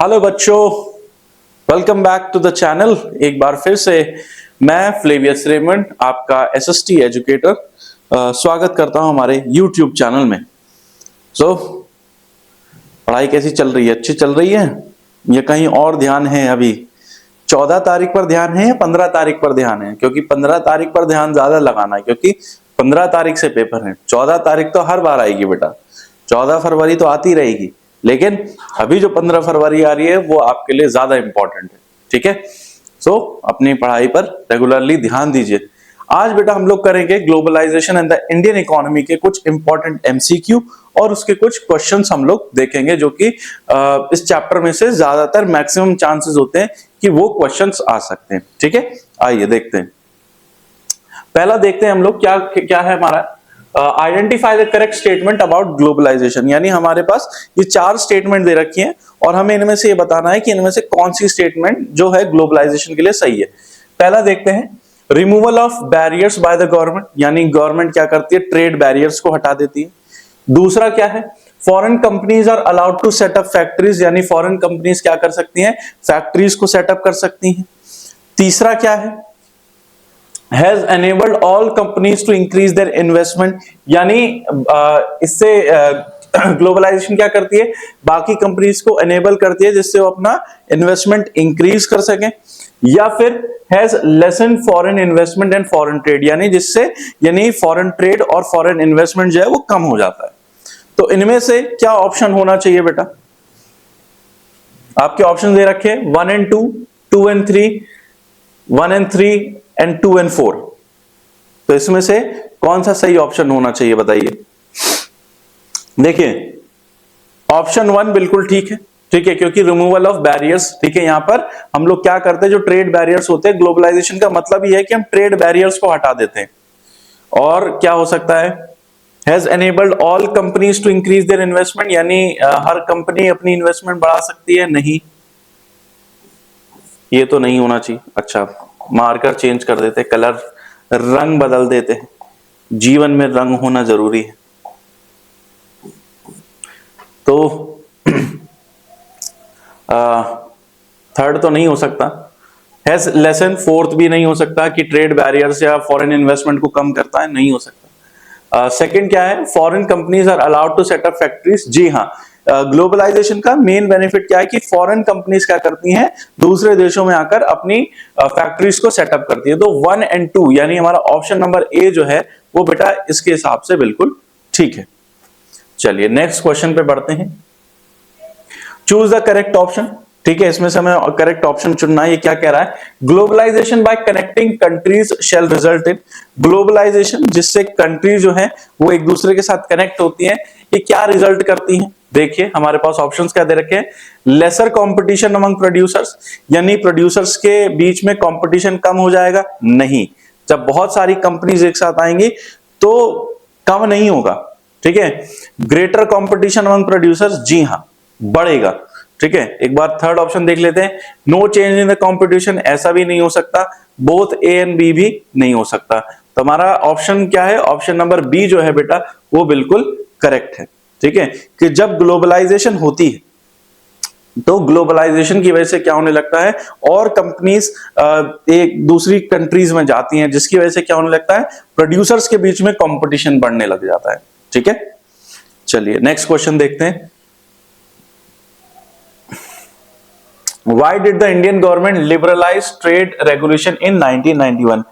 Hello बच्चों, welcome back to the channel. एक बार फिर से मैं फ्लेवियस रेमंड, आपका एसएसटी एजुकेटर, स्वागत करता हूं हमारे यूट्यूब चैनल में। पढ़ाई कैसी चल रही है? अच्छी चल रही है या कहीं और ध्यान है? अभी 14 तारीख पर ध्यान है या 15 तारीख पर ध्यान है? क्योंकि 15 तारीख पर ध्यान ज्यादा लगाना है, क्योंकि 15 तारीख से पेपर है। 14 तारीख तो हर बार आएगी बेटा, 14 फरवरी तो आती रहेगी, लेकिन अभी जो 15 फरवरी आ रही है वो आपके लिए ज्यादा इंपॉर्टेंट है। ठीक है, अपनी पढ़ाई पर रेगुलरली ध्यान दीजिए। आज बेटा हम लोग करेंगे globalisation and the Indian economy के कुछ इंपॉर्टेंट एमसीक्यू और उसके कुछ क्वेश्चंस हम लोग देखेंगे, जो कि इस चैप्टर में से ज्यादातर मैक्सिमम चांसेस होते हैं कि वो क्वेश्चंस आ सकते हैं। ठीक है, आइए देखते हैं। पहला देखते हैं हम लोग क्या क्या है हमारा। Identify the correct statement about globalisation, यानी हमारे पास ये 4 स्टेटमेंट दे रखी हैं और हमें इनमें से ये बताना है कि इनमें से कौन सी स्टेटमेंट जो है ग्लोबलाइजेशन के लिए सही है। पहला देखते हैं, removal of barriers by the government, यानी गवर्नमेंट क्या करती है? ट्रेड बैरियर्स को हटा देती है। दूसरा क्या है? Foreign companies are allowed to set up factories, यानी फॉरेन कंपनीज क्या कर सकती हैं? फैक्ट्रीज को सेटअप कर सकती हैं। तीसरा क्या है? has enabled all companies to increase their investment, यानी इससे ग्लोबलाइजेशन क्या करती है? बाकी कंपनीज को एनेबल करती है जिससे वो अपना इन्वेस्टमेंट इंक्रीज कर सके। या फिर has lesson foreign investment and foreign trade, यानी फॉरेन ट्रेड और फॉरेन इन्वेस्टमेंट जो है वो कम हो जाता है। तो इनमें से क्या ऑप्शन होना चाहिए बेटा? आपके ऑप्शन दे रखे 1 and 2, 2 and 3, 1 and 3 and 2 and 4। तो इसमें से कौन सा सही ऑप्शन होना चाहिए बताइए? देखिए, ऑप्शन 1 बिल्कुल ठीक है। ठीक है, क्योंकि रिमूवल ऑफ बैरियर्स, ठीक है, यहां पर हम लोग क्या करते हैं, जो ट्रेड बैरियर्स होते हैं, ग्लोबलाइजेशन का मतलब ही है कि हम ट्रेड बैरियर्स को हटा देते हैं। और क्या हो सकता है? Has enabled all companies to increase their investment, यानी हर कंपनी अपनी इन्वेस्टमेंट बढ़ा सकती है। नहीं, ये तो नहीं होना चाहिए। अच्छा, मार्कर चेंज कर देते, कलर रंग बदल देते हैं। जीवन में रंग होना जरूरी है। तो थर्ड तो नहीं हो सकता। हैज लेसन, फोर्थ भी नहीं हो सकता कि ट्रेड बैरियर्स या फॉरेन इन्वेस्टमेंट को कम करता है, नहीं हो सकता। सेकंड क्या है? Foreign companies are allowed to set up factories. जी हाँ, ग्लोबलाइजेशन का मेन बेनिफिट क्या है कि फॉरेन कंपनीज क्या करती हैं? दूसरे देशों में आकर अपनी फैक्ट्रीज को सेटअप करती है। तो 1 and 2, यानी हमारा ऑप्शन नंबर ए जो है वो बेटा इसके हिसाब से बिल्कुल ठीक है। चलिए नेक्स्ट क्वेश्चन पे बढ़ते हैं। Choose the correct option. ठीक है, इसमें से हमें करेक्ट ऑप्शन चुनना है। ये क्या कह रहा है? Globalisation by connecting countries shall result in, globalisation जिससे कंट्री जो है वो एक दूसरे के साथ कनेक्ट होती हैं, ये क्या रिजल्ट करती हैं? देखिए हमारे पास ऑप्शंस क्या दे रखे हैं। लेसर कंपटीशन अमंग प्रोड्यूसर्स, यानी प्रोड्यूसर्स के बीच में कंपटीशन कम हो जाएगा। नहीं, जब बहुत सारी कंपनीज एक साथ आएंगी तो कम नहीं होगा। ठीक है, ग्रेटर कंपटीशन अमंग प्रोड्यूसर्स, जी हाँ, बढ़ेगा। ठीक है, एक बार थर्ड ऑप्शन देख लेते हैं। No change in the competition, ऐसा भी नहीं हो सकता। बोथ ए एंड बी भी नहीं हो सकता। तो हमारा ऑप्शन क्या है? ऑप्शन नंबर बी जो है बेटा वो बिल्कुल करेक्ट है। ठीक है, कि जब ग्लोबलाइजेशन होती है तो ग्लोबलाइजेशन की वजह से क्या होने लगता है, और कंपनीज एक दूसरी कंट्रीज में जाती हैं, जिसकी वजह से क्या होने लगता है? प्रोड्यूसर्स के बीच में कंपटीशन बढ़ने लग जाता है। ठीक है, चलिए नेक्स्ट क्वेश्चन देखते हैं। Why did the Indian government liberalize trade regulation in 1991?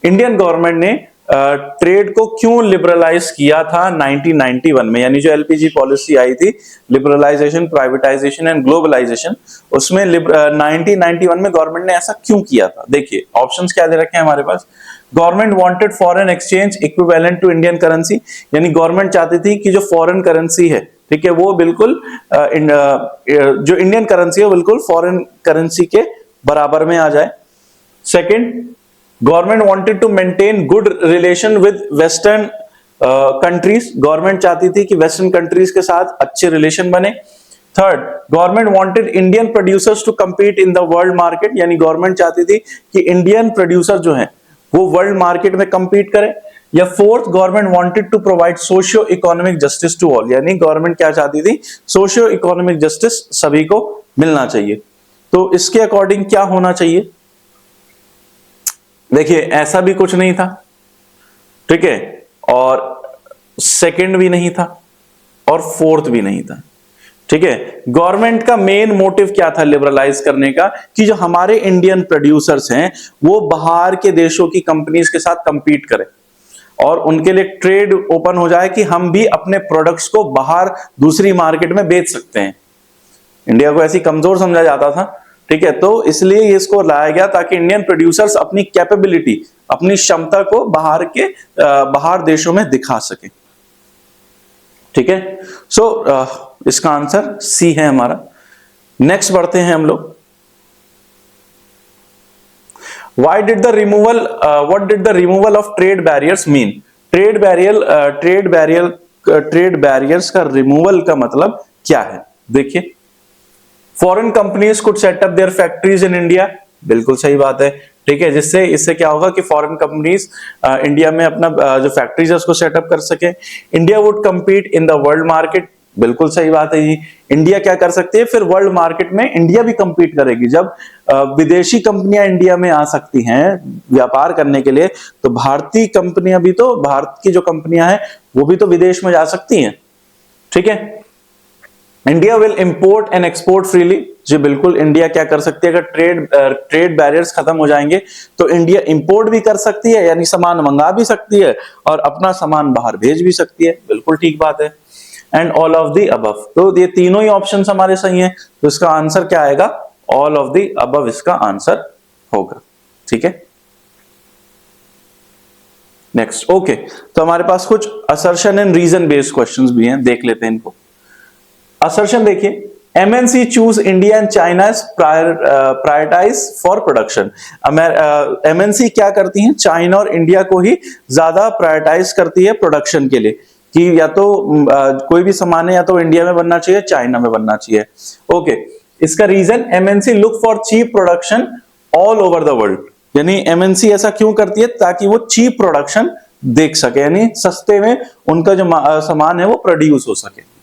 Indian government ने ट्रेड को क्यों लिबरलाइज किया था 1991 में? यानी जो एलपीजी पॉलिसी आई थी, लिबरलाइजेशन, प्राइवेटाइजेशन एंड ग्लोबलाइजेशन, उसमें 1991 में गवर्नमेंट ने ऐसा क्यों किया था? देखिए ऑप्शंस क्या दे रखे हैं हमारे पास। Government wanted foreign exchange equivalent to Indian currency, यानी गवर्नमेंट चाहती थी कि जो फॉरेन करेंसी है, ठीक है, वो बिल्कुल जो इंडियन करेंसी है बिल्कुल फॉरेन करेंसी के बराबर में आ जाए। Second, government wanted to maintain good relation with western countries, government चाहती थी कि वेस्टर्न कंट्रीज के साथ अच्छे रिलेशन बने। Third, government wanted Indian producers to compete in the world market, यानी गवर्नमेंट चाहती थी कि इंडियन प्रोड्यूसर जो हैं वो वर्ल्ड मार्केट में compete करें। या fourth, government wanted to provide socio economic justice to all, यानी गवर्नमेंट क्या चाहती थी? सोशियो इकोनॉमिक जस्टिस सभी को मिलना चाहिए। तो इसके अकॉर्डिंग क्या होना चाहिए? देखिए ऐसा भी कुछ नहीं था, ठीक है, और सेकंड भी नहीं था और फोर्थ भी नहीं था, ठीक है। गवर्नमेंट का मेन मोटिव क्या था लिबरलाइज करने का? कि जो हमारे इंडियन प्रोड्यूसर्स हैं वो बाहर के देशों की कंपनीज के साथ कंपीट करें और उनके लिए ट्रेड ओपन हो जाए कि हम भी अपने प्रोडक्ट्स को बाहर दूसरी मार्केट में बेच सकते हैं। इंडिया को ऐसी कमजोर समझा जाता था, ठीक है, तो इसलिए इसको लाया गया ताकि इंडियन प्रोड्यूसर्स अपनी कैपेबिलिटी, अपनी क्षमता को बाहर देशों में दिखा सके, ठीक है। सो इसका आंसर सी है हमारा। नेक्स्ट बढ़ते हैं हम लोग। Why did the removal what did the removal of trade barriers mean? Trade barriers का रिमूवल का मतलब क्या है? देखिए, foreign companies could set up their factories in India, बिल्कुल सही बात है, ठीक है, इससे क्या होगा कि फॉरेन कंपनीज इंडिया में अपना जो फैक्ट्रीज है उसको सेटअप कर सके। India would compete in the world market, बिल्कुल सही बात है जी। इंडिया क्या कर सकती है? फिर वर्ल्ड मार्केट में इंडिया भी कंपीट करेगी। जब विदेशी कंपनियां इंडिया में आ सकती हैं व्यापार करने के लिए, तो भारतीय कंपनियां भी, तो भारत की जो कंपनियां हैं वो भी तो विदेश में जा सकती हैं, ठीक है। India will import and export freely, जी बिल्कुल, इंडिया क्या कर सकती है? अगर ट्रेड बैरियर्स खत्म हो जाएंगे तो इंडिया इंपोर्ट भी कर सकती है, यानी सामान मंगा भी सकती है और अपना सामान बाहर भेज भी सकती है, बिल्कुल ठीक बात है। And all of the above, तो ये तीनों ही ऑप्शन हमारे सही हैं, तो इसका आंसर क्या आएगा? ऑल ऑफ द अबव इसका आंसर होगा, ठीक है। नेक्स्ट, ओके, तो हमारे पास कुछ assertion and reason based questions भी हैं, देख लेते हैं इनको। असर्शन देखिए, MNC choose India and China as prioritise for production. MNC क्या करती हैं? चाइना और इंडिया को ही ज्यादा प्रायोरिटाइज करती है प्रोडक्शन के लिए, कि या तो कोई भी सामान है या तो इंडिया में बनना चाहिए, चाइना में बनना चाहिए। ओके, इसका reason, MNC look for cheap production all over the world, यानी MNC ऐसा क्यों करती है? ताकि वो चीप प्रोडक्शन देख सके, यानी सस्ते में उनका जो सामान है वो प्रोड्यूस हो सके।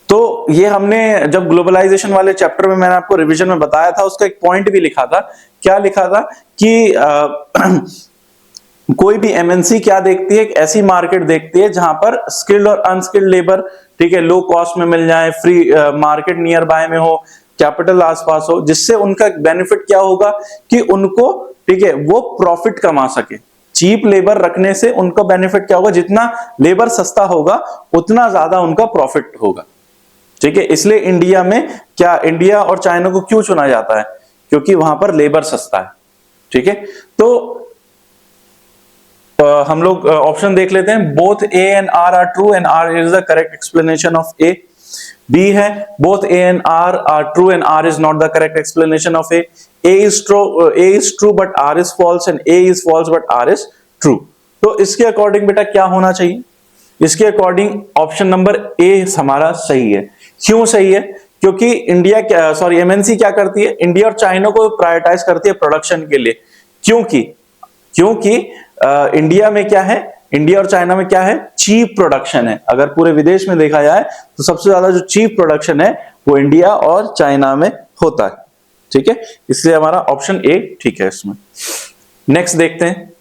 तो ये हमने जब ग्लोबलाइजेशन वाले चैप्टर में मैंने आपको रिवीजन में बताया था, उसका एक पॉइंट भी लिखा था। क्या लिखा था? कि कोई भी MNC क्या देखती है? एक ऐसी मार्केट देखती है जहां पर स्किल्ड और अनस्किल्ड लेबर, ठीक है, लो कॉस्ट में मिल जाए, फ्री मार्केट नियर बाय में हो, कैपिटल आसपास हो, जिससे उनका बेनिफिट क्या होगा कि उनको, ठीक है, वो प्रॉफिट कमा सके। चीप लेबर रखने से उनका बेनिफिट क्या होगा? जितना लेबर सस्ता होगा उतना ज्यादा उनका प्रॉफिट होगा, ठीक है। इसलिए इंडिया में क्या, इंडिया और चाइना को क्यों चुना जाता है? क्योंकि वहां पर लेबर सस्ता है, ठीक है। तो हम लोग ऑप्शन देख लेते हैं। Both A and R are true and R is the correct explanation of A. B है, both A and R true and R is not the correct explanation of A. A is true but R is false and A is false but R is true. तो इसके according बेटा क्या होना चाहिए? इसके according option number A हमारा सही है। क्यों सही है? क्योंकि MNC क्या करती है? इंडिया और चाइना को प्रायोरिटाइज करती है प्रोडक्शन के लिए। क्योंकि इंडिया में क्या है? इंडिया और चाइना में क्या है? चीप प्रोडक्शन है। अगर पूरे विदेश में देखा जाए तो सबसे ज्यादा जो चीप प्रोडक्शन है वो इंडिया और चाइना में होता है, ठीक है। इसलिए हमारा ऑप्शन ए ठीक है इसमें। नेक्स्ट देखते हैं।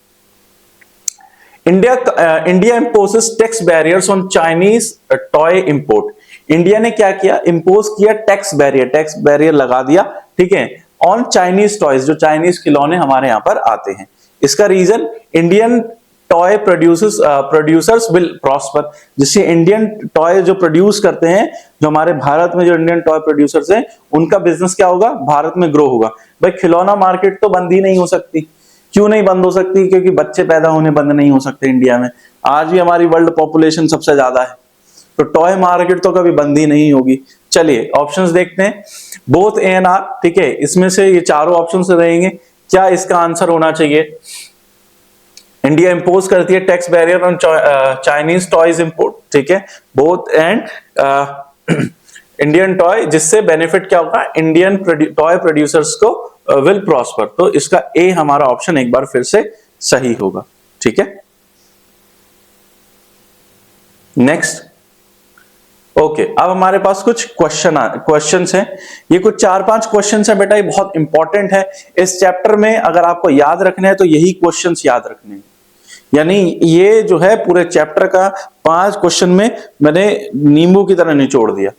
India imposes tax barriers on Chinese toy import. India ने क्या किया? इंपोज किया टैक्स बैरियर लगा दिया, ठीक है, ऑन चाइनीज टॉयज, जो चाइनीज खिलौने हमारे यहां पर आते हैं। इसका reason, Indian toy producers will prosper, जिससे इंडियन टॉय जो प्रोड्यूस करते हैं, जो हमारे भारत में जो इंडियन टॉय प्रोड्यूसर्स हैं, उनका बिजनेस क्या होगा? भारत में ग्रो होगा। भाई खिलौना मार्केट तो बंद ही नहीं हो सकती। क्यों नहीं बंद हो सकती? क्योंकि बच्चे पैदा होने बंद नहीं हो सकते इंडिया में। आज भी हमारी वर्ल्ड पॉपुलेशन सबसे ज्यादा है, तो टॉय मार्केट तो कभी बंद ही नहीं होगी। चलिए ऑप्शंस देखते हैं। बोथ ए एंड आर, ठीक है, इसमें से ये चारों ऑप्शंस रहेंगे। क्या इसका आंसर होना चाहिए? इंडिया इंपोज करती है tax barrier on Chinese toys import, ठीक है, बोथ एंड इंडियन टॉय, जिससे बेनिफिट क्या होगा? इंडियन टॉय प्रोड्यूसर्स को विल प्रॉस्पर। तो इसका ए हमारा ऑप्शन एक बार फिर से सही होगा, ठीक है। नेक्स्ट, ओके, अब हमारे पास कुछ क्वेश्चंस हैं। ये कुछ 4-5 क्वेश्चंस हैं बेटा, ये बहुत इंपॉर्टेंट है इस चैप्टर में। अगर आपको याद रखने हैं तो यही क्वेश्चंस याद रखने हैं। यानी ये जो है पूरे चैप्टर का 5 क्वेश्चन में मैंने नींबू की तरह निचोड़ दिया।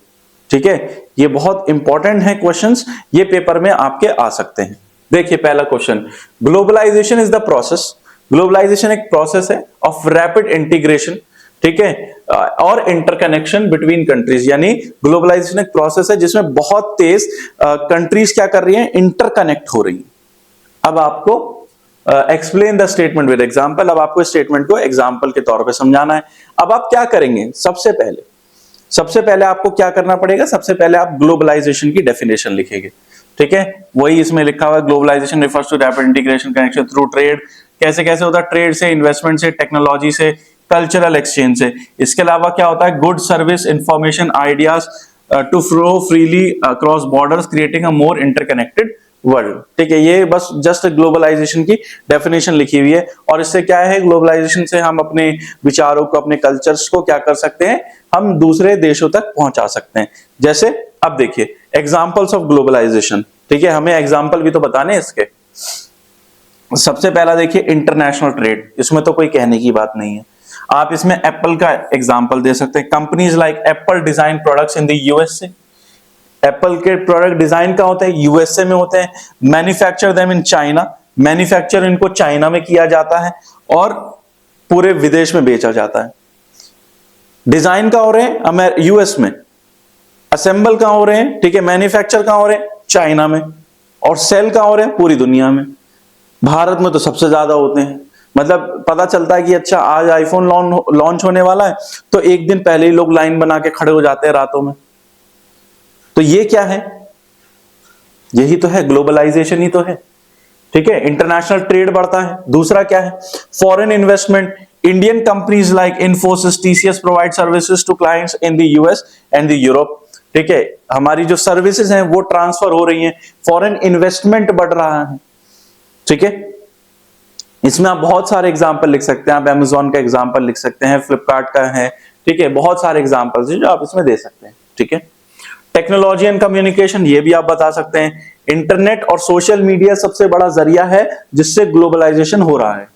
ठीक है, ये बहुत इंपॉर्टेंट है क्वेश्चंस, ये पेपर में आपके आ सकते हैं। देखिए पहला question, globalisation is the process. Globalisation एक प्रोसेस है ऑफ रैपिड इंटीग्रेशन, ठीक है, और इंटरकनेक्शन बिटवीन कंट्रीज। यानी ग्लोबलाइजेशन एक प्रोसेस है जिसमें बहुत तेज कंट्रीज क्या कर रही हैं, इंटरकनेक्ट हो रही हैं। अब आपको explain the statement with example. अब आपको इस स्टेटमेंट को एग्जांपल के तौर पे समझाना है। अब आप क्या करेंगे, सबसे पहले आपको क्या करना पड़ेगा, सबसे पहले आप ग्लोबलाइजेशन की डेफिनेशन लिखेंगे। ठीक है, वही इसमें लिखा हुआ है, globalisation refers to rapid integration connection through trade. कैसे कैसे होता है, ट्रेड से, इन्वेस्टमेंट से, टेक्नोलॉजी से, कल्चरल एक्सचेंज से। इसके अलावा क्या होता है, good service, information, ideas to flow freely across borders creating a more interconnected world. ठीक है, ये बस जस्ट ग्लोबलाइजेशन की डेफिनेशन लिखी हुई है। और इससे क्या है, ग्लोबलाइजेशन से हम अपने विचारों को, अपने कल्चर्स को क्या कर सकते हैं, हम दूसरे देशों तक पहुंचा सकते हैं। जैसे अब देखिए एग्जांपल्स ऑफ ग्लोबलाइजेशन। ठीक है, हमें एग्जांपल भी तो बताने हैं इसके। सबसे पहला देखिए इंटरनेशनल ट्रेड, इसमें तो कोई कहने की बात नहीं है। आप इसमें एप्पल का एग्जांपल दे सकते हैं। Companies like Apple design products in the USA. Apple के प्रोडक्ट डिजाइन कहां होते हैं, यूएसए में होते हैं। Manufacture them in China, manufacture इनको चाइना में किया जाता है और पूरे विदेश में बेचा जाता है। डिजाइन कहां हो रहे हैं, यूएस में। असेंबल कहां हो रहे हैं, ठीक है, मैन्युफैक्चर कहां हो रहे हैं, चाइना में। और सेल कहां हो रहे हैं, पूरी दुनिया में। भारत में तो सबसे ज्यादा होते हैं। मतलब पता चलता है कि अच्छा आज आईफोन लॉन्च होने वाला है तो एक दिन पहले ही लोग लाइन बना के खड़े हो जाते हैं रातों में। तो ये क्या है, यही तो है, ग्लोबलाइजेशन ही तो है। ठीक है, इंटरनेशनल ट्रेड बढ़ता है। दूसरा क्या है, foreign investment. Indian companies like Infosys, TCS provide services to clients in the US and the Europe. ठीक है, हमारी जो सर्विसेज हैं वो ट्रांसफर हो रही हैं, फॉरेन इन्वेस्टमेंट बढ़ रहा है। ठीक है, इसमें आप बहुत सारे एग्जांपल लिख सकते हैं। आप अमेजॉन का एग्जांपल लिख सकते हैं, फ्लिपकार्ट का है। ठीक है, बहुत सारे एग्जांपल्स हैं जो आप इसमें दे सकते हैं। ठीक है, टेक्नोलॉजी एंड कम्युनिकेशन, ये भी आप बता सकते हैं। इंटरनेट और सोशल मीडिया सबसे बड़ा जरिया है जिससे ग्लोबलाइजेशन हो रहा है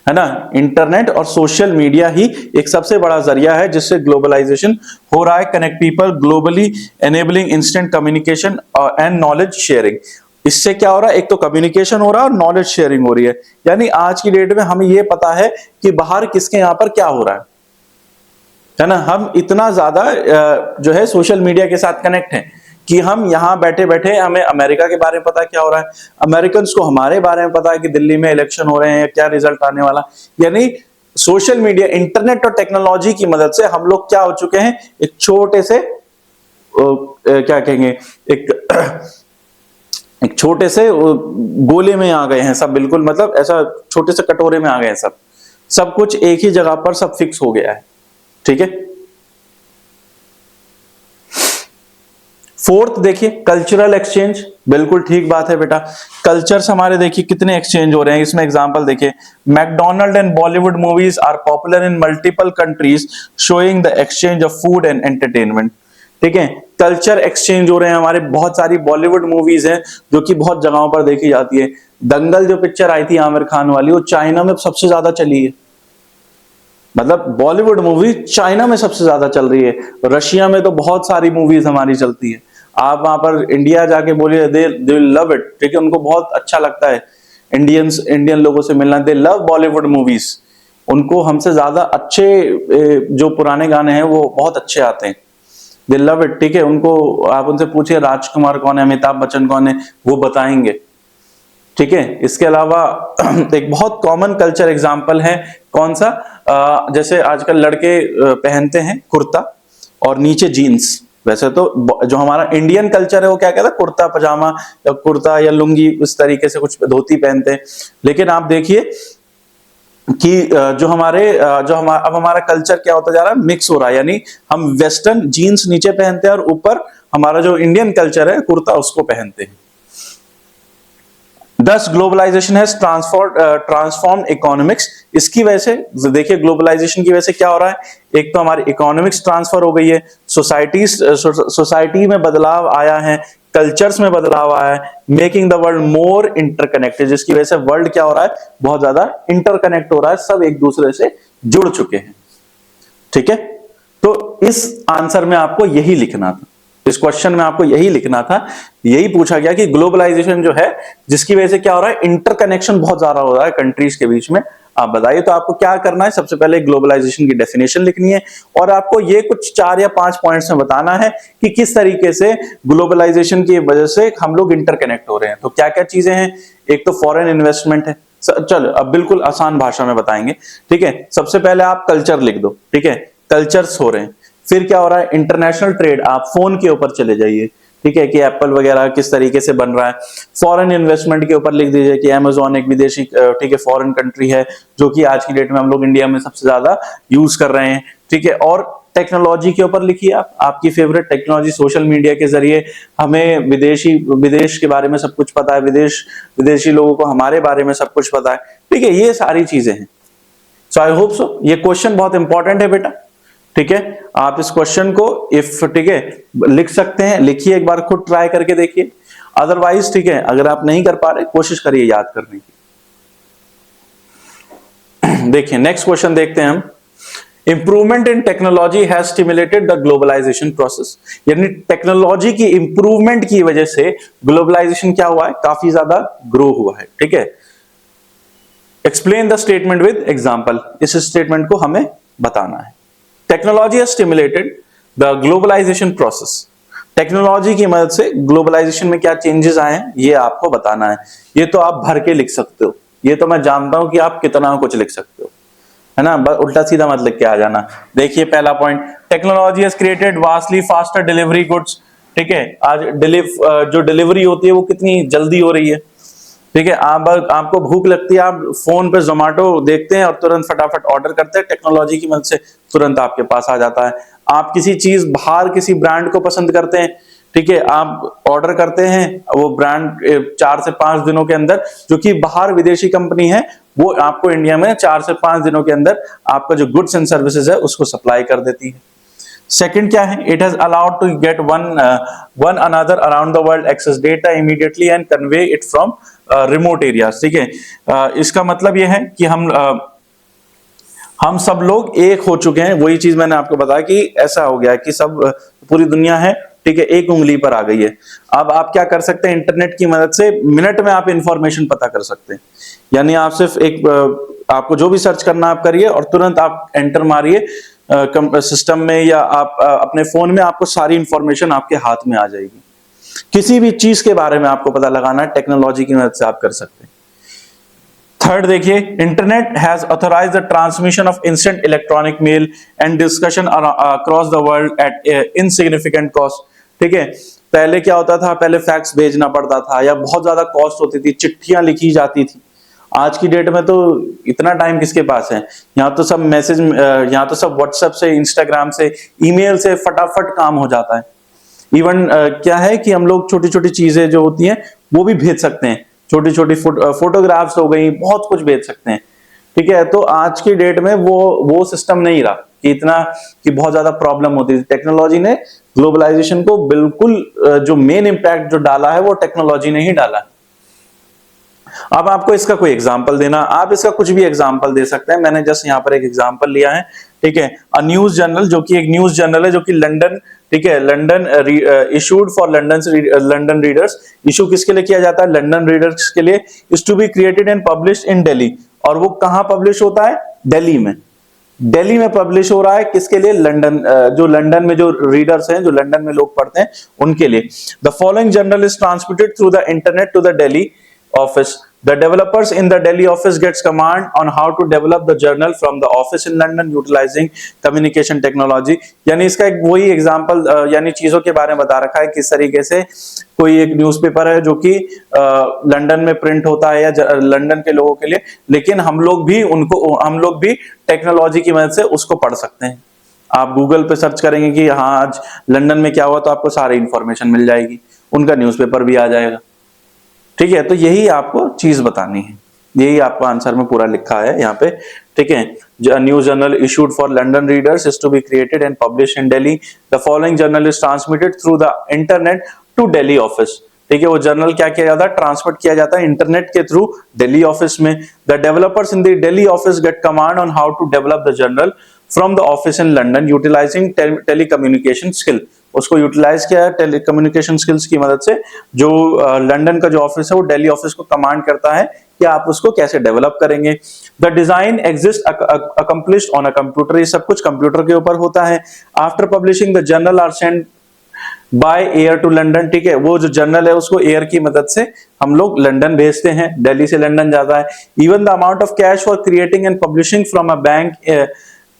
ना। इंटरनेट और सोशल मीडिया ही एक सबसे बड़ा जरिया है जिससे ग्लोबलाइजेशन हो रहा है। Connect people globally, enabling instant communication and knowledge sharing. इससे क्या हो रहा है, एक तो कम्युनिकेशन हो रहा है और नॉलेज शेयरिंग हो रही है। यानी आज की डेट में हमें यह पता है कि बाहर किसके यहां पर क्या हो रहा है ना। हम इतना ज्यादा जो है सोशल मीडिया के साथ कनेक्ट हैं कि हम यहां बैठे बैठे हमें अमेरिका के बारे में पता है क्या हो रहा है, अमेरिकन को हमारे बारे में पता है कि दिल्ली में इलेक्शन हो रहे हैं, क्या रिजल्ट आने वाला। यानी सोशल मीडिया, इंटरनेट और टेक्नोलॉजी की मदद से हम लोग क्या हो चुके हैं, एक छोटे से क्या कहेंगे, एक छोटे से गोले में आ गए हैं सब। बिल्कुल मतलब ऐसा छोटे से कटोरे में आ गए हैं सब कुछ एक ही जगह पर सब फिक्स हो गया है। ठीक है, फोर्थ देखिए कल्चरल एक्सचेंज। बिल्कुल ठीक बात है बेटा, कल्चर्स हमारे देखिए कितने एक्सचेंज हो रहे हैं। इसमें एग्जांपल देखिए, McDonald and Bollywood movies are popular in multiple countries showing the exchange of food and entertainment. ठीक है, कल्चर एक्सचेंज हो रहे हैं हमारे। बहुत सारी बॉलीवुड मूवीज हैं जो कि बहुत जगहों पर देखी जाती है। दंगल जो पिक्चर आई थी आमिर खान वाली, वो चाइना में सबसे ज्यादा चली है। मतलब बॉलीवुड मूवी चाइना में सबसे ज्यादा चल रही है। रशिया में तो बहुत सारी मूवीज हमारी चलती है। आप वहां पर इंडिया जाके बोलिए, दे लव इट। ठीक है, उनको बहुत अच्छा लगता है इंडियन लोगों से मिलना। दे लव बॉलीवुड मूवीज, उनको हमसे ज्यादा अच्छे जो पुराने गाने हैं वो बहुत अच्छे आते हैं। दे लव इट। ठीक है, उनको आप उनसे पूछिए राजकुमार कौन है, अमिताभ बच्चन कौन है, वो बताएंगे। ठीक है, इसके अलावा एक बहुत कॉमन कल्चर एग्जांपल है, कौन सा, जैसे आजकल लड़के पहनते हैं कुर्ता और नीचे जीन्स। वैसे तो जो हमारा इंडियन कल्चर है वो क्या कहता है, कुर्ता पजामा या कुर्ता या लुंगी, इस तरीके से कुछ धोती पहनते हैं। लेकिन आप देखिए कि अब हमारा कल्चर क्या होता जा रहा है, मिक्स हो रहा है। यानी हम वेस्टर्न जीन्स नीचे पहनते हैं और ऊपर हमारा जो इंडियन कल्चर है कुर्ता उसको पहनते हैं। Thus globalisation has transform economics. इसकी वजह से देखिए ग्लोबलाइजेशन की वजह से क्या हो रहा है, एक तो हमारी इकोनॉमिक्स ट्रांसफर हो गई है, सोसाइटी में बदलाव आया है, कल्चर्स में बदलाव आया है, making the world more interconnected, जिसकी वजह से वर्ल्ड क्या हो रहा है, बहुत ज्यादा इंटरकनेक्ट हो रहा है, सब एक दूसरे से जुड़ चुके हैं। ठीक है, तो इस आंसर में आपको यही लिखना था, इस क्वेश्चन में आपको यही लिखना था, यही पूछा गया कि ग्लोबलाइजेशन जो है जिसकी वजह से क्या हो रहा है, इंटरकनेक्शन बहुत ज्यादा हो रहा है कंट्रीज के बीच में। आप बताइए, तो आपको क्या करना है, सबसे पहले ग्लोबलाइजेशन की डेफिनेशन लिखनी है और आपको ये कुछ 4 या 5 पॉइंट्स में बताना है कि किस तरीके से ग्लोबलाइजेशन की वजह से हम लोग इंटरकनेक्ट हो रहे हैं। तो क्या क्या चीजें हैं, एक तो फॉरेन इन्वेस्टमेंट है, चलो अब बिल्कुल आसान भाषा में बताएंगे। ठीक है, सबसे पहले आप कल्चर लिख दो, ठीक है, कल्चर्स हो रहे हैं। फिर क्या हो रहा है, इंटरनेशनल ट्रेड, आप फोन के ऊपर चले जाइए, ठीक है, कि एप्पल वगैरह किस तरीके से बन रहा है। फॉरेन इन्वेस्टमेंट के ऊपर लिख दीजिए कि अमेजॉन एक विदेशी, ठीक है, फॉरेन कंट्री है जो कि आज की डेट में हम लोग इंडिया में सबसे ज्यादा यूज कर रहे हैं। ठीक है, और टेक्नोलॉजी के ऊपर लिखिए आप, आपकी फेवरेट टेक्नोलॉजी, सोशल मीडिया के जरिए हमें विदेश के बारे में सब कुछ पता है, विदेशी लोगों को हमारे बारे में सब कुछ पता है। ठीक है, ये सारी चीजें हैं। सो आई होप सो ये क्वेश्चन बहुत इंपॉर्टेंट है बेटा। ठीक है, आप इस क्वेश्चन को इफ, ठीक है, लिख सकते हैं, लिखिए, एक बार खुद ट्राई करके देखिए। अदरवाइज, ठीक है, अगर आप नहीं कर पा रहे, कोशिश करिए याद करने की। देखिए नेक्स्ट क्वेश्चन देखते हैं हम। Improvement in technology has stimulated the globalisation process, यानी टेक्नोलॉजी की इंप्रूवमेंट की वजह से ग्लोबलाइजेशन क्या हुआ है, काफी ज्यादा ग्रो हुआ है। ठीक है, explain the statement with example, इस स्टेटमेंट को हमें बताना है। Technology has stimulated the globalisation process, technology की मदद से ग्लोबलाइजेशन में क्या चेंजेस आए हैं ये आपको बताना है। ये तो आप भर के लिख सकते हो, ये तो मैं जानता हूं कि आप कितना कुछ लिख सकते हो, है ना, उल्टा सीधा मत लिख के आ जाना। देखिए पहला point, technology has created vastly faster delivery goods. ठीक है, आज जो डिलीवरी होती है वो कितनी जल्दी हो रही है। ठीक है, आपको भूख लगती है, आप फोन पे जोमेटो देखते हैं और तुरंत फटाफट ऑर्डर करते हैं, टेक्नोलॉजी की मदद से तुरंत आपके पास आ जाता है। आप किसी चीज बाहर किसी ब्रांड को पसंद करते हैं, ठीक है, आप ऑर्डर करते हैं, वो ब्रांड 4 से 5 दिनों के अंदर, जो कि बाहर विदेशी कंपनी है, वो आपको इंडिया में 4 से 5 दिनों के अंदर आपका जो गुड्स एंड सर्विसेज है उसको सप्लाई कर देती है। सेकंड क्या है, it has allowed to get one another around the world access data immediately and convey it from remote areas. ठीक है, इसका मतलब यह है कि हम सब लोग एक हो चुके हैं। वही चीज मैंने आपको बताया कि ऐसा हो गया है कि सब पूरी दुनिया है, ठीक है, एक उंगली पर आ गई है। अब आप क्या कर सकते हैं, इंटरनेट की मदद से मिनट में आप इंफॉर्मेशन पता कर सकते हैं। यानी आप सिर्फ आपको जो भी सर्च करना आप करिए और तुरंत आप एंटर मारिए सिस्टम में, या आप अपने फोन में, आपको सारी इंफॉर्मेशन आपके हाथ में आ जाएगी। किसी भी चीज के बारे में आपको पता लगाना है, टेक्नोलॉजी की मदद से आप कर सकते हैं। थर्ड देखिए, internet has authorised the transmission of instant electronic male and discussion across the world at insignificant cost. ठीक है, पहले क्या होता था, पहले फैक्स भेजना पड़ता था या बहुत ज्यादा कॉस्ट होती थी, चिट्ठियां लिखी जाती थी। आज की डेट में तो इतना टाइम किसके पास है, यहाँ तो सब मैसेज, यहाँ तो सब व्हाट्सएप से, इंस्टाग्राम से, ईमेल से फटाफट काम हो जाता है। इवन क्या है कि हम लोग छोटी छोटी चीजें जो होती हैं वो भी भेज सकते हैं, छोटी छोटी फोटोग्राफ्स हो गई, बहुत कुछ भेज सकते हैं। ठीक है, तो आज की डेट में वो सिस्टम नहीं रहा कि इतना कि बहुत ज्यादा प्रॉब्लम होती है। टेक्नोलॉजी ने ग्लोबलाइजेशन को बिल्कुल जो मेन इंपैक्ट जो डाला है वो टेक्नोलॉजी ने ही डाला है। अब आपको इसका कोई एग्जांपल देना, आप इसका कुछ भी एग्जांपल दे सकते हैं। मैंने जस्ट यहाँ पर एक एग्जांपल लिया है। ठीक है, अ न्यूज जर्नल, जो कि एक न्यूज जर्नल है जो कि लंदन, ठीक है, London issued for London readers. Issue किसके लिए किया जाता है, लंदन रीडर्स के लिए। Is to be created and published in Delhi, और वो कहां पब्लिश होता है, दिल्ली में। दिल्ली में पब्लिश हो रहा है, किसके लिए, लंदन, जो लंदन में जो रीडर्स हैं, जो लंदन में लोग पढ़ते हैं, उनके लिए। The following journal is transmitted through the internet to the Delhi office. The developers in the Delhi office gets command on how to develop the journal from the office in London utilizing communication technology. यानी इसका एक वही example, यानी चीजों के बारे में बता रखा है किस तरीके से कोई एक न्यूज़पेपर है जो कि लंदन में प्रिंट होता है या लंदन के लोगों के लिए, लेकिन हम लोग भी टेक्नोलॉजी की मदद से उसको पढ़ सकते हैं। आप गूगल पे सर्च करेंगे कि हाँ आज लंदन में क्या हुआ, तो आपको सारी इंफॉर्मेशन मिल जाएगी, उनका न्यूज़पेपर भी आ जाएगा। ठीक है, तो यही आपको चीज बतानी है, यही आपको आंसर में पूरा लिखा है यहाँ पे। ठीक है, new journal issued for London readers is to be created and publish in Delhi. The following journal is transmitted through the internet to Delhi office. ठीक है, वो जर्नल क्या किया जाता है, ट्रांसमिट किया जाता है इंटरनेट के थ्रू दिल्ली ऑफिस में। The developers in the Delhi office get command on how to develop the journal from the office in London utilising telecommunication skill. उसको यूटिलाइज किया है टेलीकम्युनिकेशन स्किल्स की मदद से। जो लंदन का जो ऑफिस है वो दिल्ली ऑफिस को कमांड करता है कि आप उसको कैसे डेवलप करेंगे। द design exist accomplished on a computer, ये सब कुछ कंप्यूटर के ऊपर होता है। After publishing the journal are send by air to London. ठीक है, वो जो जर्नल है उसको एयर की मदद से हम लोग लंदन भेजते हैं, दिल्ली से लंदन जाता है। Even the amount of cash for creating and publishing from a bank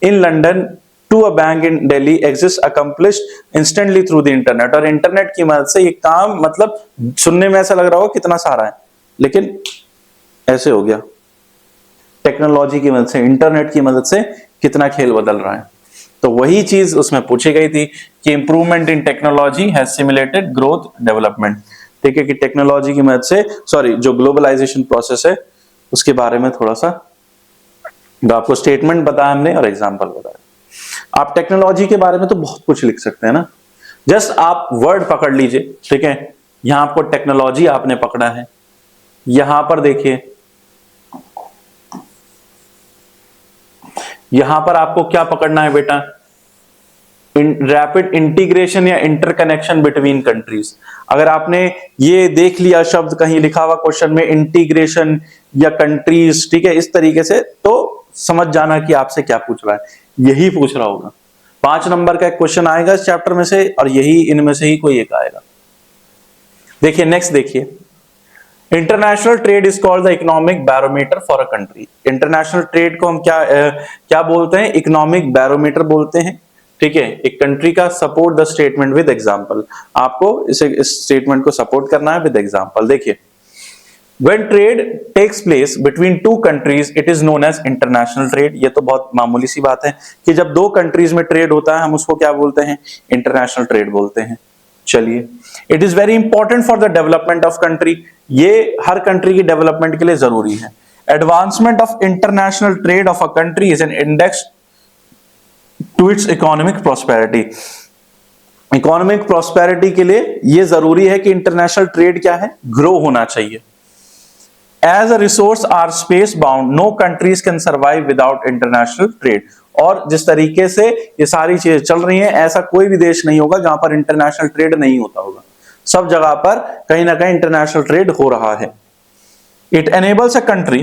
in London to a bank in Delhi exist accomplished instantly through the internet. और इंटरनेट की मदद से ये काम, मतलब सुनने में ऐसा लग रहा हो कितना सारा है, लेकिन ऐसे हो गया। टेक्नोलॉजी की मदद से, इंटरनेट की मदद से कितना खेल बदल रहा है। तो वही चीज उसमें पूछी गई थी कि improvement in technology has simulated growth development. ठीक है, कि टेक्नोलॉजी की मदद से, सॉरी, जो ग्लोबलाइजेशन प्रोसेस है उसके बारे में थोड़ा सा आपको स्टेटमेंट बताया हमने और एग्जांपल बताया। आप टेक्नोलॉजी के बारे में तो बहुत कुछ लिख सकते हैं ना, जस्ट आप वर्ड पकड़ लीजिए। ठीक है, यहां आपको टेक्नोलॉजी आपने पकड़ा है, यहां पर देखिए, यहां पर आपको क्या पकड़ना है बेटा, रैपिड इंटीग्रेशन या इंटरकनेक्शन बिटवीन कंट्रीज। अगर आपने ये देख लिया शब्द कहीं लिखा हुआ क्वेश्चन में, इंटीग्रेशन या कंट्रीज, ठीक है, इस तरीके से, तो समझ जाना कि आपसे क्या पूछ रहा है, यही पूछ रहा होगा। 5 नंबर का एक क्वेश्चन आएगा इस चैप्टर में से और यही इनमें से ही कोई एक आएगा। देखिए नेक्स्ट, देखिए, international trade is called the economic barometer for a country. International trade को हम क्या बोलते हैं, इकोनॉमिक बैरोमीटर बोलते हैं। ठीक है, एक कंट्री का support the statement with example, आपको इस स्टेटमेंट को सपोर्ट करना है विद एग्जांपल। देखिए, When trade takes place between two countries, it is known as international trade। ये तो बहुत मामूली सी बात है कि जब दो कंट्रीज में ट्रेड होता है हम उसको क्या बोलते हैं, इंटरनेशनल ट्रेड बोलते हैं। चलिए, it is very important for the development of country, ये हर कंट्री की डेवलपमेंट के लिए जरूरी है। Advancement of international trade of a country is an index to its economic prosperity. Economic prosperity के लिए ये जरूरी है कि इंटरनेशनल ट्रेड क्या है, ग्रो होना चाहिए। As a resource are space bound, no countries can survive without international trade। और जिस तरीके से ये सारी चीजें चल रही हैं, ऐसा कोई भी देश नहीं होगा जहां पर इंटरनेशनल ट्रेड नहीं होता होगा। सब जगह पर कहीं ना कहीं इंटरनेशनल ट्रेड हो रहा है। It enables a country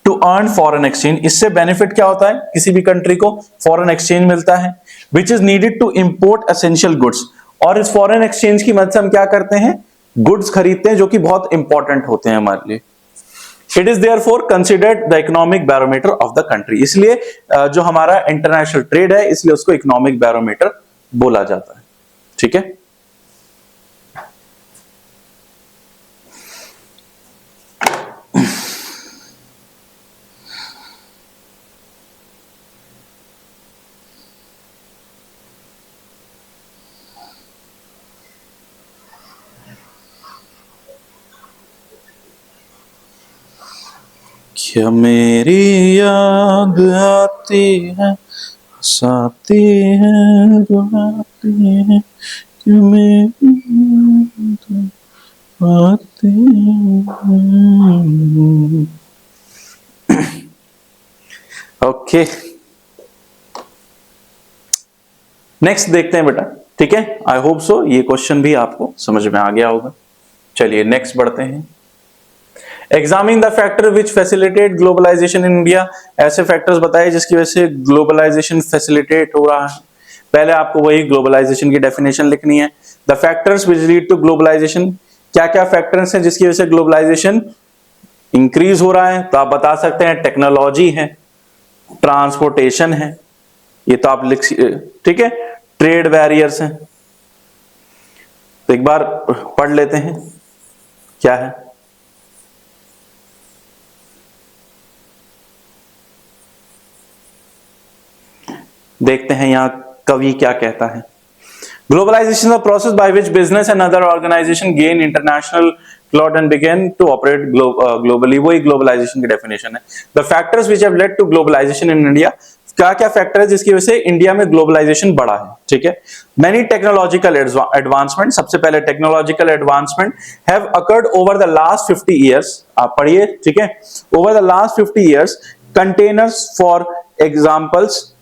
to earn foreign exchange. इससे बेनिफिट क्या होता है, किसी भी कंट्री को फॉरेन एक्सचेंज मिलता है, which is needed to import essential goods. और इस फॉरेन एक्सचेंज की मदद से हम क्या करते हैं, गुड्स खरीदते हैं जो कि बहुत इंपॉर्टेंट होते हैं हमारे लिए। It is therefore considered the economic barometer of the country. इसलिए जो हमारा इंटरनेशनल ट्रेड है, इसलिए उसको इकोनॉमिक बैरोमीटर बोला जाता है। ठीक है, क्या मेरी याद आती है, हंसाती है, रुलाती है, क्या मेरी याद आती है। ओके, नेक्स्ट देखते हैं बेटा। ठीक है, आई होप सो ये क्वेश्चन भी आपको समझ में आ गया होगा। चलिए नेक्स्ट बढ़ते हैं। Examine the factor which facilitate globalisation in India. ऐसे फैक्टर्स बताए जिसकी वजह से ग्लोबलाइजेशन फैसिलिटेट हो रहा है। पहले आपको वही ग्लोबलाइजेशन की डेफिनेशन लिखनी है। The factors which lead to globalisation, क्या क्या फैक्टर्स हैं जिसकी वजह से ग्लोबलाइजेशन इंक्रीज हो रहा है, तो आप बता सकते हैं टेक्नोलॉजी है, ट्रांसपोर्टेशन है, ये तो आप लिख, ठीक है, ट्रेड बैरियर्स हैं। तो एक बार पढ़ लेते हैं क्या है। देखते हैं यहां कवि क्या कहता है। Globalization is a process by which business and other organization gain international clout and begin to operate globally. वही globalization की definition है. The factors which have led to globalization in India, क्या क्या फैक्टर है जिसकी वजह से इंडिया में ग्लोबलाइजेशन बढ़ा है. ठीक है. Many technological advancement, सबसे पहले technological advancement have occurred over the last 50 years. आप पढ़िए. ठीक है. Over the last 50 years, containers for examples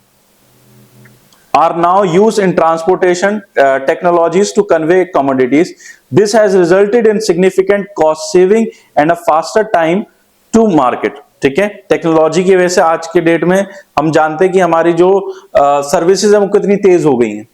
are now used in transportation technologies to convey commodities. This has resulted in significant cost saving and a faster time to market. ठीक है. Technology की वजह से आज के डेट में हम जानते हैं कि हमारी जो सर्विसेज है वो कितनी तेज हो गई हैं.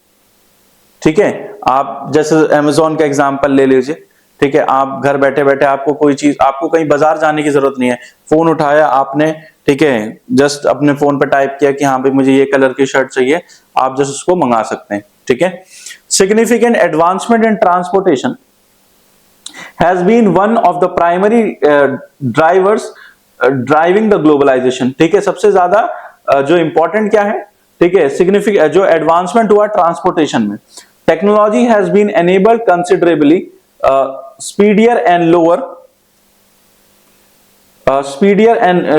ठीक है. आप जैसे Amazon का एग्जांपल ले लीजिए. ठीक है. आप घर बैठे बैठे आपको कोई चीज, आपको कहीं बाजार जाने की जरूरत नहीं है. फोन उठाया आपने, ठीक है, जस्ट अपने फोन पे टाइप किया कि हाँ भाई मुझे ये कलर की शर्ट चाहिए, आप जस्ट उसको मंगा सकते हैं. ठीक है. Significant advancement in transportation has been one of the primary drivers driving the globalisation. ठीक है. सबसे ज्यादा जो इंपॉर्टेंट क्या है, ठीक है, सिग्निफिकेंट जो एडवांसमेंट हुआ ट्रांसपोर्टेशन में, technology has been enabled considerably speedier and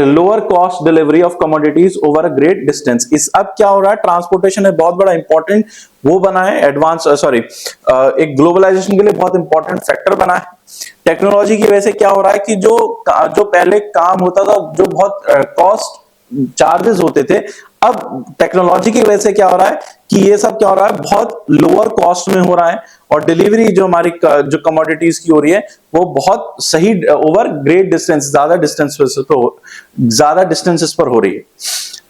lower cost delivery of commodities over a great distance. इस अब क्या हो रहा है, ट्रांसपोर्टेशन में बहुत बड़ा इंपॉर्टेंट वो बना है, एक ग्लोबलाइजेशन के लिए बहुत इंपॉर्टेंट फैक्टर बना है. टेक्नोलॉजी की वजह से क्या हो रहा है कि जो पहले काम होता था, जो बहुत कॉस्ट चार्जेस होते थे, अब टेक्नोलॉजी की वजह से क्या हो रहा है कि ये सब क्या हो रहा है, बहुत लोअर कॉस्ट में हो रहा है, और डिलीवरी जो हमारी जो कमोडिटीज की हो रही है वो बहुत सही ओवर ग्रेट डिस्टेंस, ज्यादा डिस्टेंसेस पर हो रही है.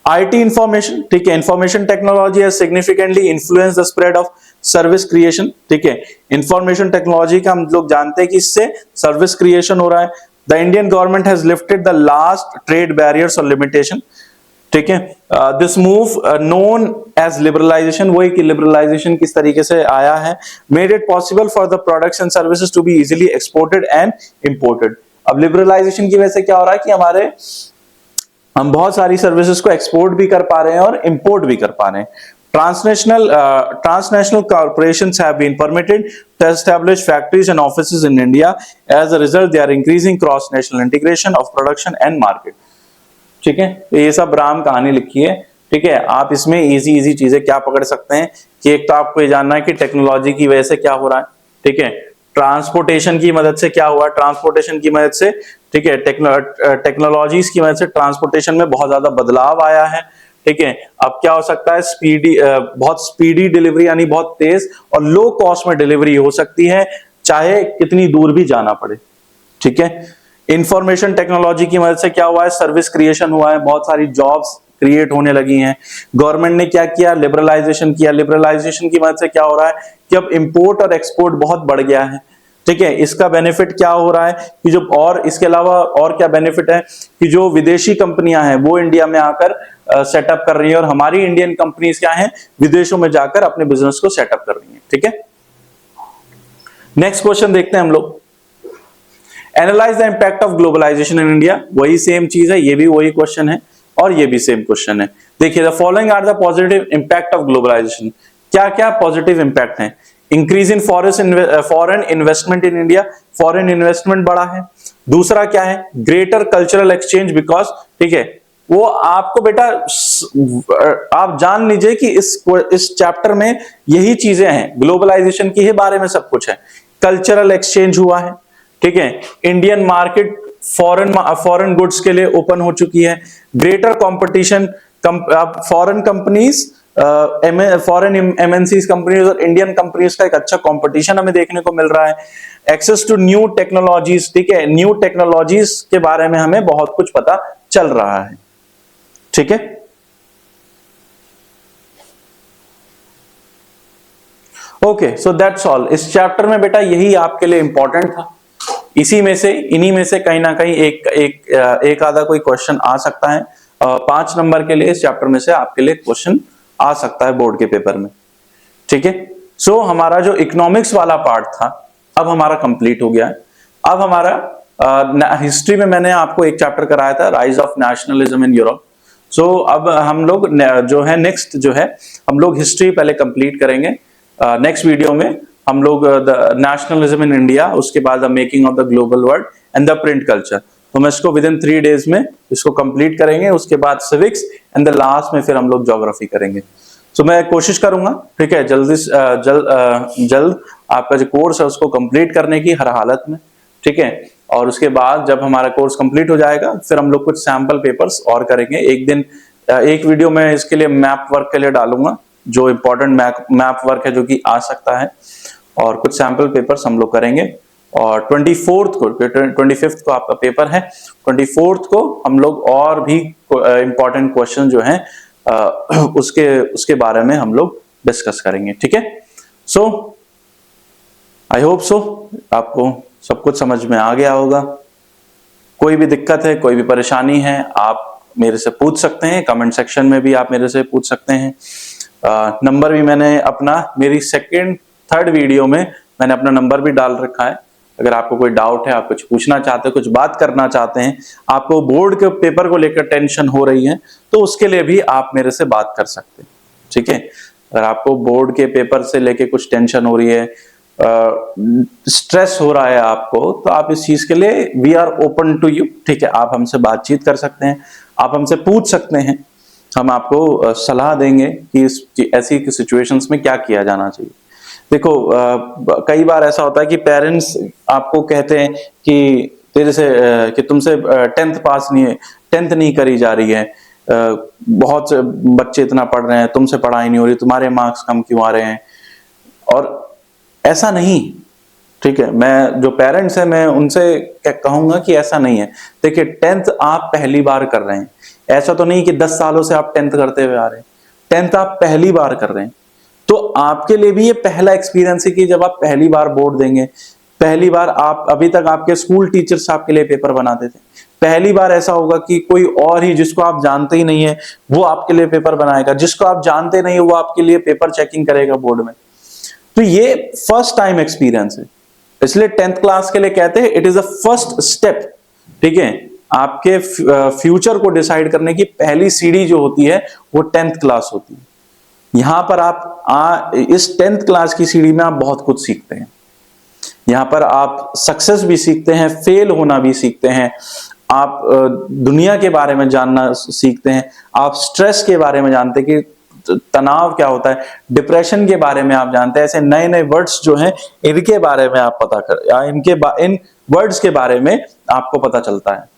IT information. ठीक है. Information technology has significantly influence the spread of service creation. ठीक है. इंफॉर्मेशन टेक्नोलॉजी का हम लोग जानते हैं कि इससे सर्विस क्रिएशन हो रहा है. The Indian government has lifted the last trade barriers और लिमिटेशन. ठीक है. This move known as liberalisation, वही कि लिबरलाइजेशन किस तरीके से आया है, made it possible for the products and services to be easily exported and imported. अब लिबरलाइजेशन की वजह से क्या हो रहा है कि हम बहुत सारी सर्विसेज को एक्सपोर्ट भी कर पा रहे हैं और इंपोर्ट भी कर पा रहे हैं. Transnational corporations have been permitted to establish factories and offices in India. As a result, they are increasing cross-national integration of production and market. ठीक है. ये सब राम कहानी लिखी है. ठीक है. आप इसमें इजी चीजें क्या पकड़ सकते हैं कि एक तो आपको ये जानना है कि टेक्नोलॉजी की वजह से क्या हो रहा है. ठीक है. ट्रांसपोर्टेशन की मदद से क्या हुआ, ट्रांसपोर्टेशन की मदद से, ठीक है, टेक्नोलॉजीज की मदद से ट्रांसपोर्टेशन में बहुत ज्यादा बदलाव आया है. ठीक है. अब क्या हो सकता है, बहुत स्पीडी डिलीवरी, यानी बहुत तेज और लो कॉस्ट में डिलीवरी हो सकती है, चाहे कितनी दूर भी जाना पड़े. ठीक है. इंफॉर्मेशन टेक्नोलॉजी की मदद से क्या हुआ है, सर्विस क्रिएशन हुआ है, बहुत सारी जॉब्स क्रिएट होने लगी हैं. गवर्नमेंट ने क्या किया, लिबरलाइजेशन किया. लिबरलाइजेशन की मदद से क्या हो रहा है कि अब इंपोर्ट और एक्सपोर्ट बहुत बढ़ गया है. ठीक है. इसका बेनिफिट क्या हो रहा है कि जो, और इसके अलावा और क्या बेनिफिट है कि जो विदेशी कंपनियां हैं वो इंडिया में आकर सेटअप कर रही है, और हमारी इंडियन कंपनीज क्या हैं, विदेशों में जाकर अपने बिजनेस को सेटअप कर रही हैं. ठीक है. नेक्स्ट क्वेश्चन देखते हैं हम लोग. Analyse the impact of globalisation in India. वही सेम चीज है, ये भी वही क्वेश्चन है और ये भी सेम क्वेश्चन है. देखिए, the following are the positive impact of globalisation. क्या क्या पॉजिटिव इंपैक्ट है. Increase in foreign investment in India. Foreign investment बढ़ा है. दूसरा क्या है, ग्रेटर कल्चरल एक्सचेंज, बिकॉज, ठीक है, वो आपको बेटा आप जान लीजिए कि इस चैप्टर में यही चीजें हैं, ग्लोबलाइजेशन की ही बारे में सब कुछ है. कल्चरल एक्सचेंज हुआ है. ठीक है. इंडियन मार्केट फॉरेन गुड्स के लिए ओपन हो चुकी है. Greater competition, foreign companies, foreign MNCs companies और इंडियन कंपनीज का एक अच्छा कंपटीशन हमें देखने को मिल रहा है. Access to new technologies. ठीक है. न्यू टेक्नोलॉजीज के बारे में हमें बहुत कुछ पता चल रहा है. ठीक है. Okay, so that's all. इस चैप्टर में बेटा यही आपके लिए इंपॉर्टेंट था. इन्हीं में से कहीं ना कहीं एक आधा कोई क्वेश्चन आ सकता है. 5 नंबर के लिए इस चैप्टर में से आपके लिए क्वेश्चन आ सकता है बोर्ड के पेपर में. ठीक है. सो हमारा जो इकोनॉमिक्स वाला पार्ट था अब हमारा कंप्लीट हो गया है. अब हमारा हिस्ट्री में मैंने आपको एक चैप्टर कराया था, rise of nationalism in Europe. So अब हम लोग जो है नेक्स्ट जो है हम लोग हिस्ट्री पहले कंप्लीट करेंगे. नेक्स्ट वीडियो में हम लोग द नेशनलिज्म इन इंडिया, उसके बाद the making of the global world and the print culture, तो मैं इसको विद इन 3 डेज में इसको कंप्लीट करेंगे। उसके बाद सिविक्स एंड द लास्ट में फिर हम लोग ज्योग्राफी करेंगे। तो मैं कोशिश करूंगा, ठीक है, जल्द आपका जो कोर्स है उसको कंप्लीट करने की हर हालत में, ठीक है। और उसके बाद जब हमारा कोर्स कंप्लीट हो जाएगा फिर हम लोग कुछ सैंपल पेपर्स और करेंगे। एक दिन एक वीडियो में इसके लिए मैप वर्क के लिए डालूंगा, जो इंपॉर्टेंट मैप वर्क है जो कि आ सकता है, और कुछ सैंपल पेपर्स हम लोग करेंगे। और 24th को, 25th को आपका पेपर है, 24th को हम लोग और भी इंपॉर्टेंट क्वेश्चन जो हैं उसके बारे में हम लोग डिस्कस करेंगे, ठीक है। सो आई होप सो आपको सब कुछ समझ में आ गया होगा। कोई भी दिक्कत है, कोई भी परेशानी है, आप मेरे से पूछ सकते हैं, कमेंट सेक्शन में भी आप मेरे से पूछ सकते हैं। नंबर भी मैंने अपना, मेरी 2nd 3rd वीडियो में मैंने अपना नंबर भी डाल रखा है। अगर आपको कोई डाउट है, आप कुछ पूछना चाहते हैं, कुछ बात करना चाहते हैं, आपको बोर्ड के पेपर को लेकर टेंशन हो रही है, तो उसके लिए भी आप मेरे से बात कर सकते हैं, ठीक है। अगर आपको बोर्ड के पेपर से लेके कुछ टेंशन हो रही है, स्ट्रेस हो रहा है आपको, तो आप इस चीज के लिए we are open to you, ठीक है। आप हमसे बातचीत कर सकते हैं, आप हमसे पूछ सकते हैं, हम आपको सलाह देंगे कि ऐसी सिचुएशंस में क्या किया जाना चाहिए। देखो कई बार ऐसा होता है कि पेरेंट्स आपको कहते हैं कि तेरे से कि तुमसे 10th पास नहीं है, 10th नहीं करी जा रही है, बहुत से बच्चे इतना पढ़ रहे हैं, तुमसे पढ़ाई नहीं हो रही, तुम्हारे मार्क्स कम क्यों आ रहे हैं। और ऐसा नहीं, ठीक है, मैं जो पेरेंट्स हैं मैं उनसे कहूंगा कि ऐसा नहीं है। देखिए 10th आप पहली बार कर रहे हैं, ऐसा तो नहीं कि 10 सालों से आप 10th करते हुए आ रहे हैं, 10th आप पहली बार कर रहे हैं, तो आपके लिए भी ये पहला एक्सपीरियंस है कि जब आप पहली बार बोर्ड देंगे, पहली बार आप, अभी तक आपके स्कूल टीचर्स आपके लिए पेपर बनाते थे, पहली बार ऐसा होगा कि कोई और ही जिसको आप जानते ही नहीं है वो आपके लिए पेपर बनाएगा, जिसको आप जानते नहीं है वो आपके लिए पेपर चेकिंग करेगा बोर्ड में। तो ये फर्स्ट टाइम एक्सपीरियंस है, इसलिए 10th क्लास के लिए कहते हैं it is a first step, ठीक है। आपके फ्यूचर को डिसाइड करने की पहली सीढ़ी जो होती है वो 10th क्लास होती है। यहां पर आप इस 10th क्लास की सीढ़ी में आप बहुत कुछ सीखते हैं। यहां पर आप सक्सेस भी सीखते हैं, फेल होना भी सीखते हैं, आप दुनिया के बारे में जानना सीखते हैं, आप स्ट्रेस के बारे में जानते हैं कि तनाव क्या होता है, डिप्रेशन के बारे में आप जानते हैं। ऐसे नए नए वर्ड्स जो हैं इनके बारे में आप पता कर, या इन वर्ड्स के बारे में आपको पता चलता है।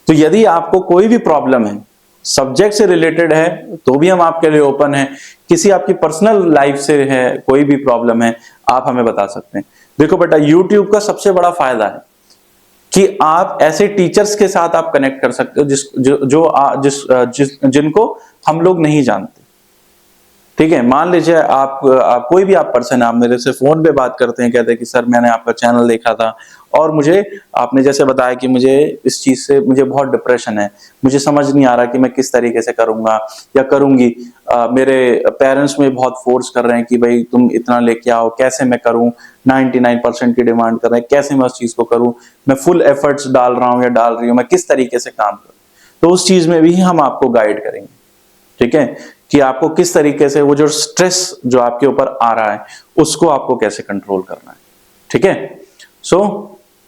तो यदि आपको कोई भी प्रॉब्लम है, सब्जेक्ट से रिलेटेड है, तो भी हम आपके लिए ओपन हैं। किसी आपकी पर्सनल लाइफ से है, कोई भी प्रॉब्लम है, आप हमें बता सकते हैं। देखो बेटा, YouTube का सबसे बड़ा फायदा है कि आप ऐसे टीचर्स के साथ आप कनेक्ट कर सकते हो जिनको हम लोग नहीं जानते, ठीक है। मान लीजिए आप कोई भी आप पर्सन है, आप मेरे से फोन पे बात करते हैं, कहते हैं कि सर मैंने आपका चैनल देखा था और मुझे आपने जैसे बताया कि मुझे इस चीज से मुझे बहुत डिप्रेशन है, मुझे समझ नहीं आ रहा कि मैं किस तरीके से करूंगा या करूंगी, मेरे पेरेंट्स में बहुत फोर्स कर रहे हैं कि भाई तुम इतना लेके आओ, कैसे मैं करूं, 99% की डिमांड कर रहे हैं, कैसे मैं उस चीज को करूं, मैं फुल एफर्ट्स डाल रहा हूं या डाल रही हूं, मैं किस तरीके से काम करूं। तो उस चीज में भी हम आपको गाइड करेंगे, ठीक है, कि आपको किस तरीके से वो जो स्ट्रेस जो आपके ऊपर आ रहा है उसको आपको कैसे कंट्रोल करना है, ठीक है। सो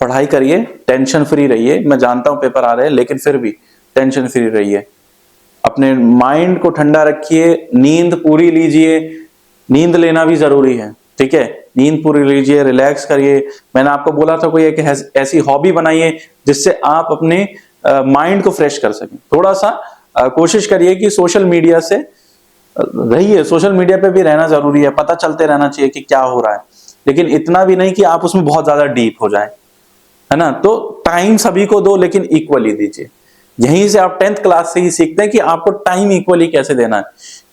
पढ़ाई करिए, टेंशन फ्री रहिए। मैं जानता हूं पेपर आ रहे हैं, लेकिन फिर भी टेंशन फ्री रहिए, अपने माइंड को ठंडा रखिए, नींद पूरी लीजिए, नींद लेना भी जरूरी है, ठीक है। नींद पूरी लीजिए, रिलैक्स करिए। मैंने आपको बोला था कोई एक ऐसी हॉबी बनाइए जिससे आप अपने माइंड को फ्रेश कर सकें। थोड़ा सा कोशिश करिए कि सोशल मीडिया से रहिए, सोशल मीडिया पे भी रहना जरूरी है, पता चलते रहना चाहिए कि क्या हो रहा है, लेकिन इतना भी नहीं कि आप उसमें बहुत ज्यादा डीप हो जाए, है ना। तो टाइम सभी को दो, लेकिन इक्वली दीजिए। यहीं से आप 10th क्लास से ही सीखते हैं कि आपको टाइम इक्वली कैसे देना है।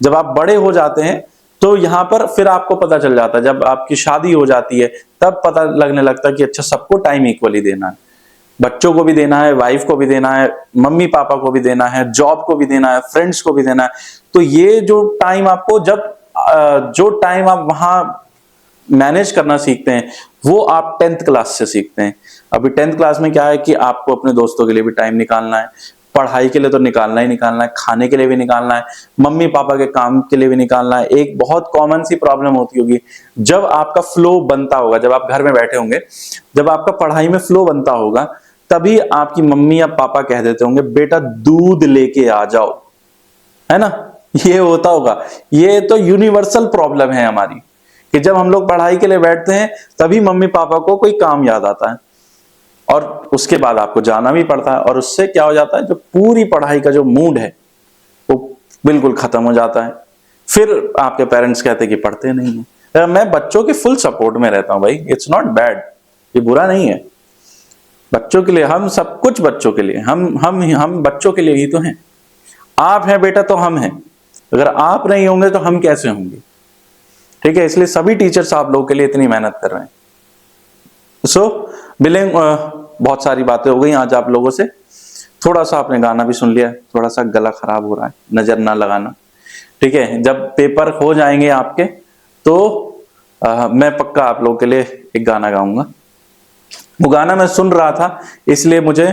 जब आप बड़े हो जाते हैं तो यहां पर फिर आपको पता चल जाता है, जब आपकी शादी हो जाती है तब पता लगने लगता है कि अच्छा सबको टाइम इक्वली देना है, बच्चों को भी देना है, वाइफ को भी देना है, मम्मी पापा को भी देना है, जॉब को भी देना है, फ्रेंड्स को भी देना है। तो ये जो टाइम आपको जो टाइम आप वहां मैनेज करना सीखते हैं वो आप 10th क्लास से सीखते हैं। अभी 10th क्लास में क्या है कि आपको अपने दोस्तों के लिए भी टाइम निकालना है, पढ़ाई के लिए तो निकालना ही निकालना है, खाने के लिए भी निकालना है, मम्मी पापा के काम के लिए भी निकालना है। एक बहुत कॉमन सी प्रॉब्लम होती होगी, जब आपका फ्लो बनता होगा, जब आप घर में बैठे होंगे, जब आपका पढ़ाई में फ्लो बनता होगा, तभी आपकी मम्मी या पापा कह देते होंगे बेटा दूध लेके आ जाओ, है ना। ये होता होगा। ये तो यूनिवर्सल प्रॉब्लम है हमारी कि जब हम लोग पढ़ाई के लिए बैठते हैं तभी मम्मी पापा को कोई काम याद आता है और उसके बाद आपको जाना भी पड़ता है, और उससे क्या हो जाता है, जो पूरी पढ़ाई का जो मूड है वो बिल्कुल खत्म हो जाता है। फिर आपके पेरेंट्स कहते हैं कि पढ़ते नहीं है। मैं बच्चों के फुल सपोर्ट में रहता हूं भाई, इट्स नॉट बैड, ये बुरा नहीं है। बच्चों के लिए हम सब कुछ, बच्चों के लिए हम बच्चों के लिए ही तो हैं। आप हैं बेटा तो हम हैं, अगर आप नहीं होंगे तो हम कैसे होंगे, ठीक है। इसलिए सभी टीचर्स आप लोगों के लिए इतनी मेहनत कर रहे हैं। सो बिलिंग, बहुत सारी बातें हो गई आज आप लोगों से। थोड़ा सा आपने गाना भी सुन लिया, थोड़ा सा गला खराब हो रहा है, नजर ना लगाना, ठीक है। जब पेपर हो जाएंगे आपके तो मैं पक्का आप लोगों के लिए एक गाना गाऊंगा। वो गाना मैं सुन रहा था इसलिए मुझे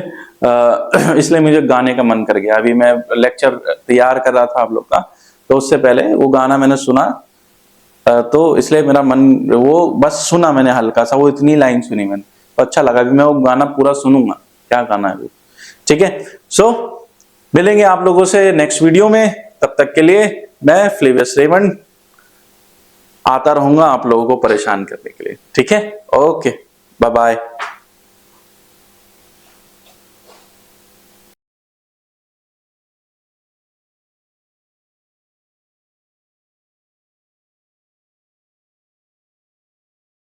गाने का मन कर गया। अभी मैं लेक्चर तैयार कर रहा था आप लोग का, तो उससे पहले वो गाना मैंने सुना, तो इसलिए मेरा मन, वो बस सुना मैंने हल्का सा, वो इतनी लाइन सुनी मैंने तो अच्छा लगा कि मैं वो गाना पूरा सुनूंगा। क्या गाना है वो, ठीक है। सो मिलेंगे आप लोगों से नेक्स्ट वीडियो में, तब तक के लिए मैं फ्लेवियस रेमंड आता रहूंगा आप लोगों को परेशान करने के लिए, ठीक है। Okay, bye bye.